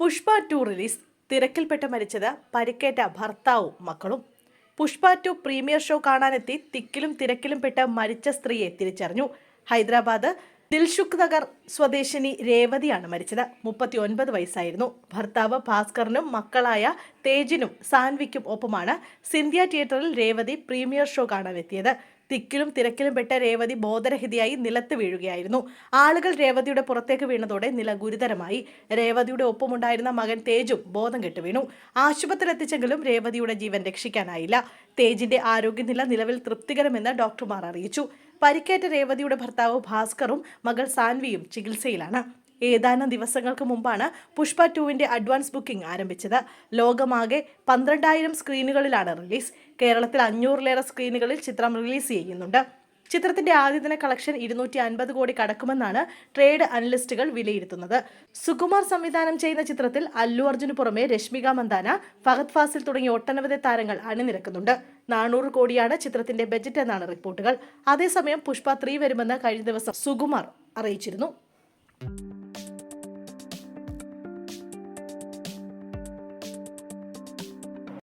Pushpa 2 release. തിരക്കിൽപ്പെട്ട് മരിച്ചത് പരിക്കേറ്റ ഭർത്താവും മക്കളും. പുഷ്പ 2 പ്രീമിയർ ഷോ കാണാനെത്തി തിക്കിലും തിരക്കിലും പെട്ട് മരിച്ച സ്ത്രീയെ തിരിച്ചറിഞ്ഞു. ഹൈദരാബാദ് ദിൽഷുഖ് നഗർ സ്വദേശിനി രേവതിയാണ് മരിച്ചത്. 39 വയസ്സായിരുന്നു. ഭർത്താവ് ഭാസ്കറിനും മക്കളായ തേജിനും സാൻവിക്കും ഒപ്പമാണ് സിന്ധ്യ തിയേറ്ററിൽ രേവതി പ്രീമിയർ ഷോ കാണാനെത്തിയത്. തിക്കിലും തിരക്കിലും പെട്ട രേവതി ബോധരഹിതയായി നിലത്ത് വീഴുകയായിരുന്നു. ആളുകൾ രേവതിയുടെ പുറത്തേക്ക് വീണതോടെ നില ഗുരുതരമായി. രേവതിയുടെ ഒപ്പമുണ്ടായിരുന്ന മകൻ തേജും ബോധം കെട്ടു വീണു. ആശുപത്രിയിൽ എത്തിച്ചെങ്കിലും രേവതിയുടെ ജീവൻ രക്ഷിക്കാനായില്ല. തേജിന്റെ ആരോഗ്യനില നിലവിൽ തൃപ്തികരമെന്ന് ഡോക്ടർമാർ അറിയിച്ചു. പരിക്കേറ്റ രേവതിയുടെ ഭർത്താവ് ഭാസ്കറും മകൾ സാൻവിയും ചികിത്സയിലാണ്. ഏതാനും ദിവസങ്ങൾക്ക് മുമ്പാണ് പുഷ്പ 2വിന്റെ അഡ്വാൻസ് ബുക്കിംഗ് ആരംഭിച്ചത്. ലോകമാകെ 12,000 സ്ക്രീനുകളിലാണ് റിലീസ്. കേരളത്തിൽ 500-ലേറെ സ്ക്രീനുകളിൽ ചിത്രം റിലീസ് ചെയ്യുന്നുണ്ട്. ചിത്രത്തിന്റെ ആദ്യദിന കളക്ഷൻ 250 കോടി കടക്കുമെന്നാണ് ട്രേഡ് അനലിസ്റ്റുകൾ വിലയിരുത്തുന്നത്. സുകുമാർ സംവിധാനം ചെയ്യുന്ന ചിത്രത്തിൽ അല്ലു അർജുന് പുറമെ രശ്മിക മന്ദാന, ഫഹദ് ഫാസിൽ തുടങ്ങിയ ഒട്ടനവധി താരങ്ങൾ അണിനിരക്കുന്നുണ്ട്. 400 കോടിയാണ് ചിത്രത്തിന്റെ ബജറ്റ് എന്നാണ് റിപ്പോർട്ടുകൾ. അതേസമയം പുഷ്പ 3 വരുമെന്ന് കഴിഞ്ഞ ദിവസം സുകുമാർ അറിയിച്ചിരുന്നു.